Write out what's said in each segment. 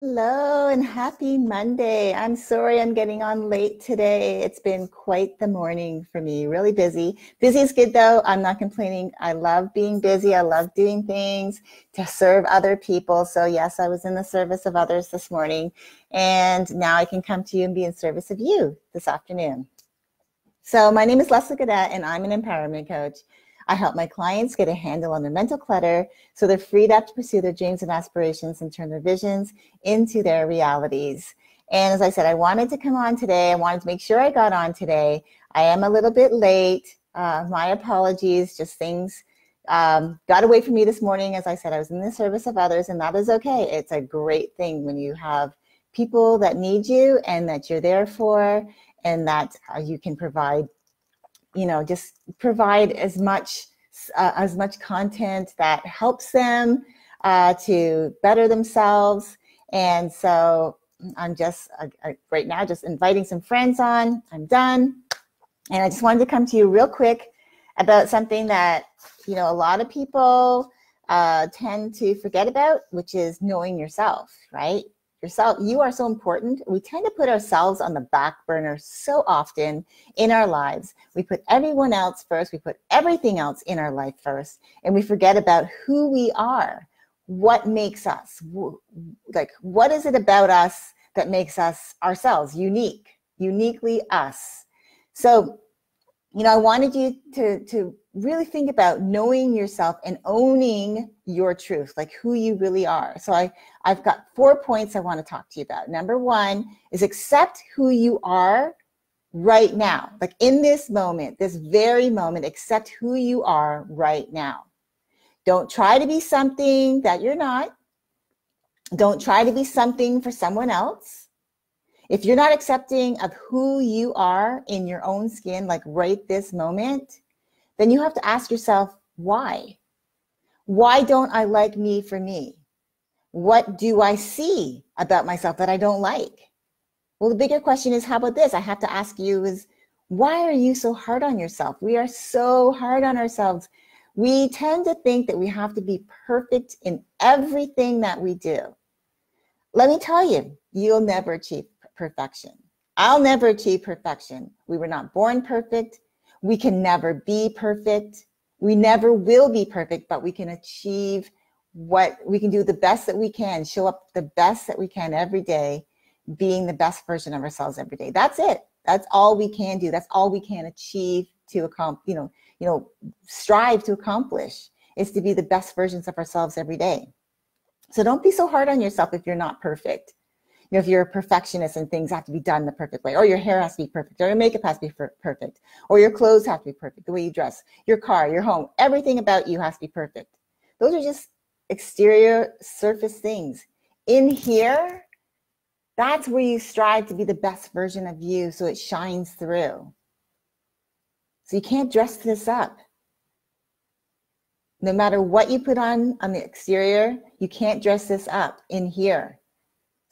Hello and happy Monday. I'm sorry I'm getting on late today. It's been quite the morning for me, really busy. Busy is good though. I'm not complaining. I love being busy. I love doing things to serve other people. So yes, I was in the service of others this morning, and now I can come to you and be in service of you this afternoon. So my name is Leslie Gaudette, and I'm an empowerment coach. I help my clients get a handle on their mental clutter so they're freed up to pursue their dreams and aspirations and turn their visions into their realities. And as I said, I wanted to come on today. I wanted to make sure I got on today. I am a little bit late. My apologies, just things got away from me this morning. As I said, I was in the service of others, and that is okay. It's a great thing when you have people that need you and that you're there for, and that you can provide, just provide as much content that helps them to better themselves. And so I'm just right now just inviting some friends on. I'm done. And I just wanted to come to you real quick about something that, a lot of people tend to forget about, which is knowing yourself, right? Yourself, you are so important. We tend to put ourselves on the back burner so often in our lives. We put everyone else first. We put everything else in our life first, and we forget about who we are. What makes us, what is it about us that makes us ourselves uniquely us? So, I wanted you to really think about knowing yourself and owning your truth, like who you really are. So I've got 4 points I want to talk to you about. Number one is accept who you are right now. Like in this moment, this very moment, accept who you are right now. Don't try to be something that you're not. Don't try to be something for someone else. If you're not accepting of who you are in your own skin, like right this moment, then you have to ask yourself, why? Why don't I like me for me? What do I see about myself that I don't like? Well, the bigger question is, how about this? I have to ask you is, why are you so hard on yourself? We are so hard on ourselves. We tend to think that we have to be perfect in everything that we do. Let me tell you, you'll never achieve perfection. I'll never achieve perfection. We were not born perfect. We can never be perfect. We never will be perfect, but we can achieve what we can do, the best that we can, show up the best that we can every day, being the best version of ourselves every day. That's it. That's all we can do. That's all we can achieve to accomplish, strive to accomplish, is to be the best versions of ourselves every day. So don't be so hard on yourself if you're not perfect. If you're a perfectionist and things have to be done the perfect way, or your hair has to be perfect, or your makeup has to be perfect, or your clothes have to be perfect, the way you dress, your car, your home, everything about you has to be perfect. Those are just exterior surface things. In here, that's where you strive to be the best version of you so it shines through. So you can't dress this up. No matter what you put on the exterior, you can't dress this up in here.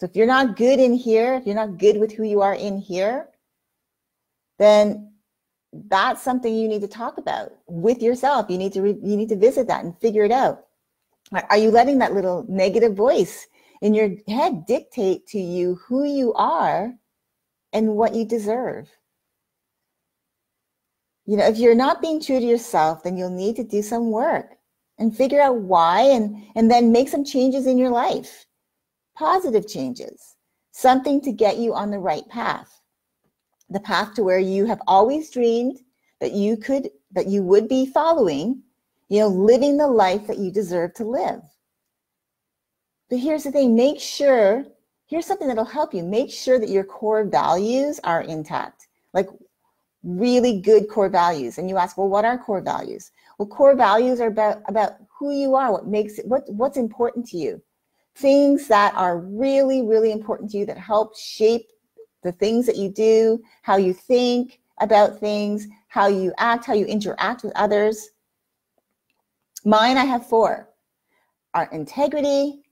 So if you're not good in here, if you're not good with who you are in here, then that's something you need to talk about with yourself. You need to visit that and figure it out. Are you letting that little negative voice in your head dictate to you who you are and what you deserve? If you're not being true to yourself, then you'll need to do some work and figure out why, and then make some changes in your life. Positive changes, something to get you on the right path, the path to where you have always dreamed that you would be following, living the life that you deserve to live. But here's the thing, here's something that'll help you. Make sure that your core values are intact, like really good core values. And you ask, well, what are core values? Well, core values are about who you are, what's important to you. Things that are really, really important to you that help shape the things that you do, how you think about things, how you act, how you interact with others. Mine, I have 4, are integrity,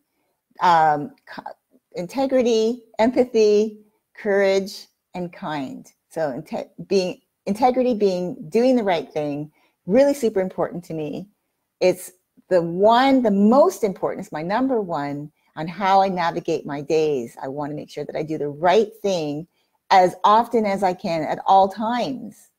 empathy, courage, and kind. So integrity being doing the right thing, really super important to me. It's the most important, it's my number one. on how I navigate my days. I want to make sure that I do the right thing as often as I can at all times.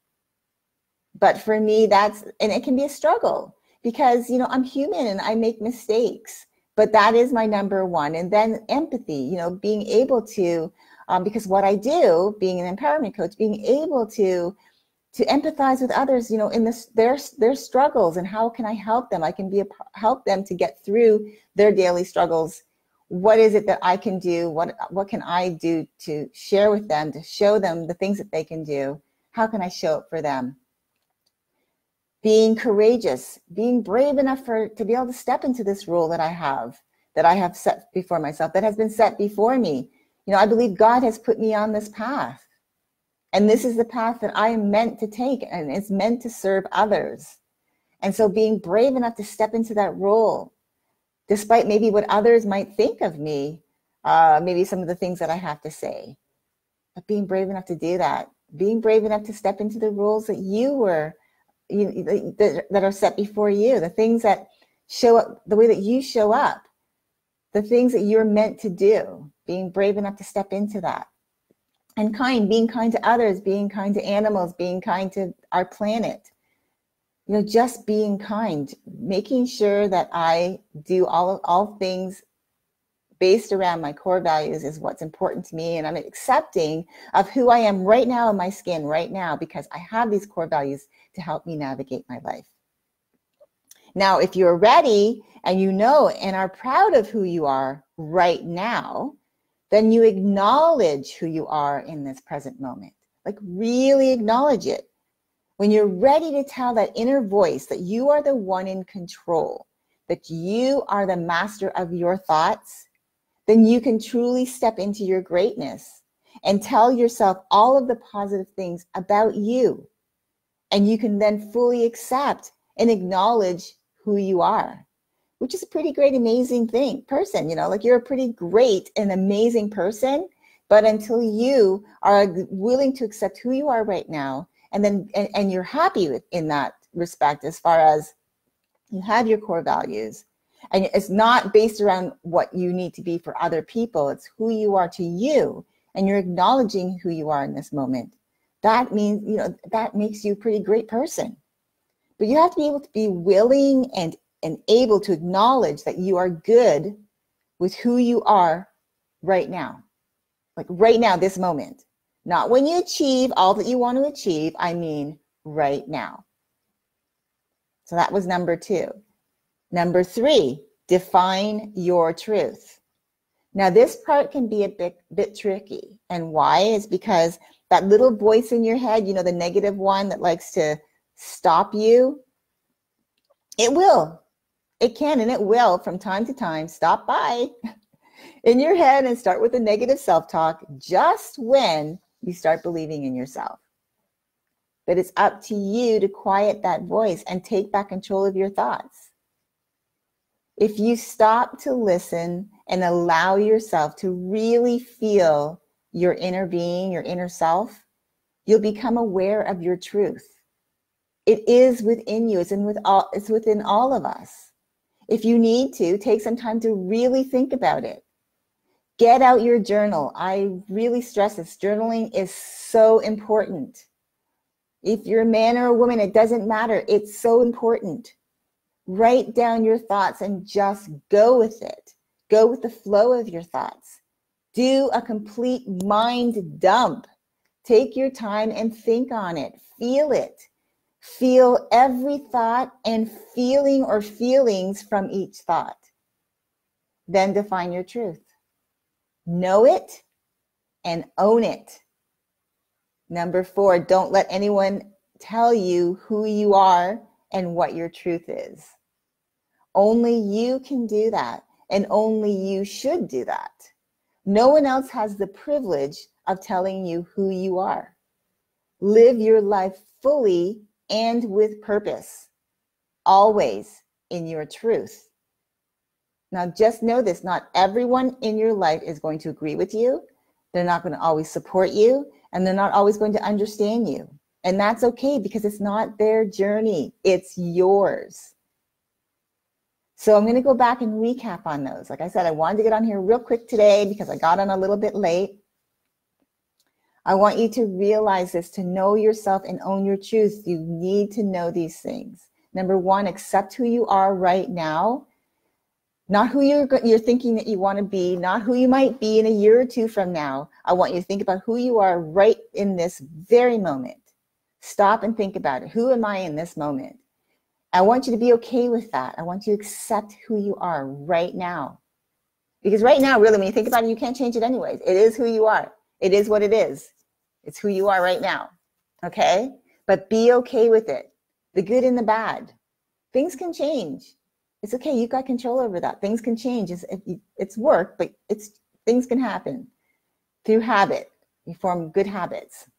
But for me, and it can be a struggle because, I'm human and I make mistakes, but that is my number one. And then empathy, being able to, because what I do, being an empowerment coach, being able to empathize with others, in their struggles, and how can I help them? I can help them to get through their daily struggles. What is it that I can do? What can I do to share with them, to show them the things that they can do? How can I show up for them? Being courageous, being brave enough to be able to step into this role that I have set before myself, that has been set before me. I believe God has put me on this path. And this is the path that I am meant to take, and it's meant to serve others. And so being brave enough to step into that role, despite maybe what others might think of me, maybe some of the things that I have to say, but being brave enough to do that, being brave enough to step into the roles that that are set before you, the things that show up, the way that you show up, the things that you're meant to do, being brave enough to step into that. And being kind to others, being kind to animals, being kind to our planet. Just being kind, making sure that I do all things based around my core values is what's important to me. And I'm accepting of who I am right now in my skin right now, because I have these core values to help me navigate my life. Now, if you're ready and and are proud of who you are right now, then you acknowledge who you are in this present moment. Like really acknowledge it. When you're ready to tell that inner voice that you are the one in control, that you are the master of your thoughts, then you can truly step into your greatness and tell yourself all of the positive things about you. And you can then fully accept and acknowledge who you are, which is a pretty great, amazing person. You're a pretty great and amazing person, but until you are willing to accept who you are right now, and you're happy in that respect, as far as you have your core values, and it's not based around what you need to be for other people, it's who you are to you, and you're acknowledging who you are in this moment. That means, that makes you a pretty great person. But you have to be able to be willing and able to acknowledge that you are good with who you are right now. Like right now, this moment. Not when you achieve all that you want to achieve, I mean right now. So that was number 2. Number 3, define your truth. Now this part can be a bit tricky. And why? Is because that little voice in your head, the negative one that likes to stop you, it can and it will from time to time stop by in your head and start with a negative self-talk just when you start believing in yourself. But it's up to you to quiet that voice and take back control of your thoughts. If you stop to listen and allow yourself to really feel your inner being, your inner self, you'll become aware of your truth. It is within you. It's within all of us. If you need to, take some time to really think about it. Get out your journal. I really stress this. Journaling is so important. If you're a man or a woman, it doesn't matter. It's so important. Write down your thoughts and just go with it. Go with the flow of your thoughts. Do a complete mind dump. Take your time and think on it. Feel it. Feel every thought and feeling or feelings from each thought. Then define your truth. Know it and own it. Number 4, don't let anyone tell you who you are and what your truth is. Only you can do that, and only you should do that. No one else has the privilege of telling you who you are. Live your life fully and with purpose, always in your truth. Now, just know this, not everyone in your life is going to agree with you. They're not going to always support you, and they're not always going to understand you. And that's okay, because it's not their journey, it's yours. So I'm going to go back and recap on those. Like I said, I wanted to get on here real quick today because I got on a little bit late. I want you to realize this, to know yourself and own your truth. You need to know these things. Number one, accept who you are right now. Not who you're thinking that you want to be, not who you might be in a year or two from now. I want you to think about who you are right in this very moment. Stop and think about it. Who am I in this moment? I want you to be okay with that. I want you to accept who you are right now. Because right now, really, when you think about it, you can't change it anyways. It is who you are. It is what it is. It's who you are right now, okay? But be okay with it, the good and the bad. Things can change. It's okay. You've got control over that. Things can change. It's work, but things can happen through habit. You form good habits.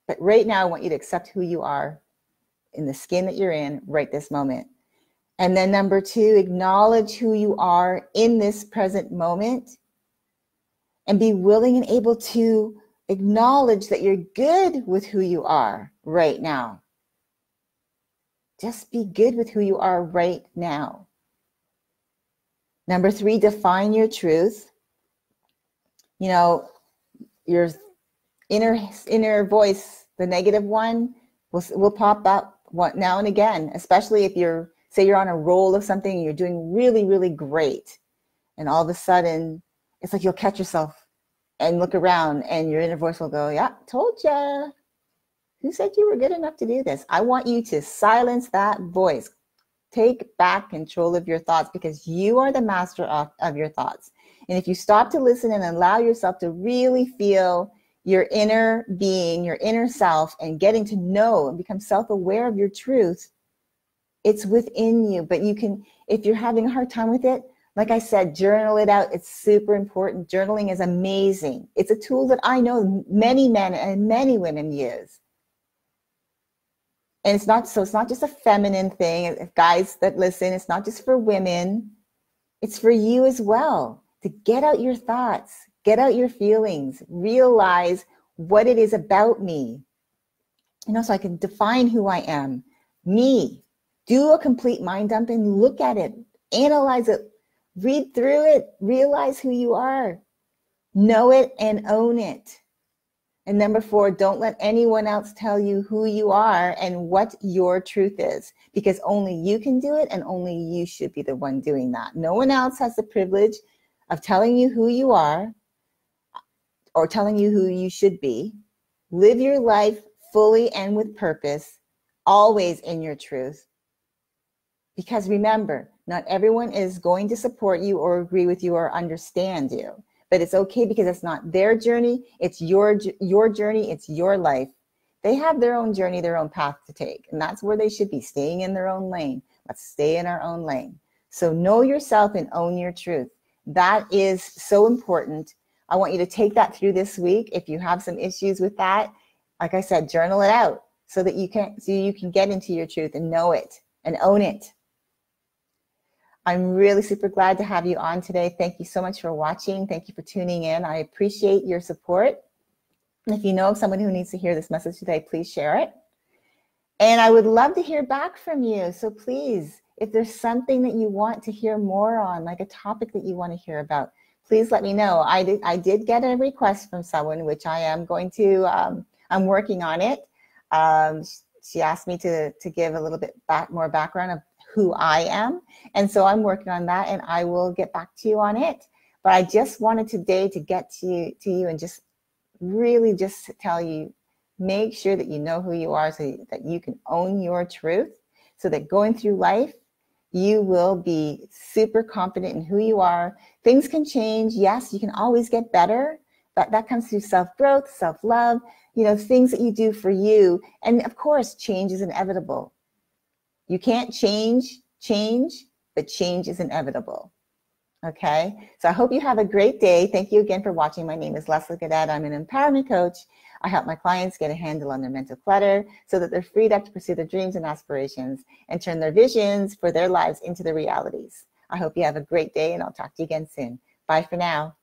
But right now, I want you to accept who you are in the skin that you're in right this moment. And then number two, acknowledge who you are in this present moment and be willing and able to acknowledge that you're good with who you are right now. Just be good with who you are right now. Number three, define your truth. You know, your inner voice, the negative one, will pop up now and again, especially if say you're on a roll of something and you're doing really, really great. And all of a sudden, it's like you'll catch yourself and look around and your inner voice will go, yeah, told ya. Who said you were good enough to do this? I want you to silence that voice. Take back control of your thoughts because you are the master of your thoughts. And if you stop to listen and allow yourself to really feel your inner being, your inner self, and getting to know and become self-aware of your truth, it's within you. But you can, if you're having a hard time with it, like I said, journal it out. It's super important. Journaling is amazing. It's a tool that I know many men and many women use. And it's not just a feminine thing. Guys that listen, it's not just for women. It's for you as well, to get out your thoughts, get out your feelings, realize what it is about me. So I can define who I am, me. Do a complete mind dump and look at it, analyze it, read through it, realize who you are, know it and own it. And number four, don't let anyone else tell you who you are and what your truth is, because only you can do it and only you should be the one doing that. No one else has the privilege of telling you who you are or telling you who you should be. Live your life fully and with purpose, always in your truth. Because remember, not everyone is going to support you or agree with you or understand you. But it's okay because it's not their journey. It's your journey. It's your life. They have their own journey, their own path to take. And that's where they should be, staying in their own lane. Let's stay in our own lane. So know yourself and own your truth. That is so important. I want you to take that through this week. If you have some issues with that, like I said, journal it out so that you can get into your truth and know it and own it. I'm really super glad to have you on today. Thank you so much for watching. Thank you for tuning in. I appreciate your support. And if you know of someone who needs to hear this message today, please share it. And I would love to hear back from you. So please, if there's something that you want to hear more on, like a topic that you want to hear about, please let me know. I did get a request from someone, which I am going to, I'm working on it. She asked me to give a little bit more background of who I am. And so I'm working on that and I will get back to you on it. But I just wanted today to get to you and just really just tell you, make sure that you know who you are so that you can own your truth, so that going through life, you will be super confident in who you are. Things can change. Yes, you can always get better. That comes through self-growth, self-love, things that you do for you. And of course, change is inevitable. You can't change, but change is inevitable. Okay? So I hope you have a great day. Thank you again for watching. My name is Leslie Gadet. I'm an empowerment coach. I help my clients get a handle on their mental clutter so that they're freed up to pursue their dreams and aspirations and turn their visions for their lives into their realities. I hope you have a great day and I'll talk to you again soon. Bye for now.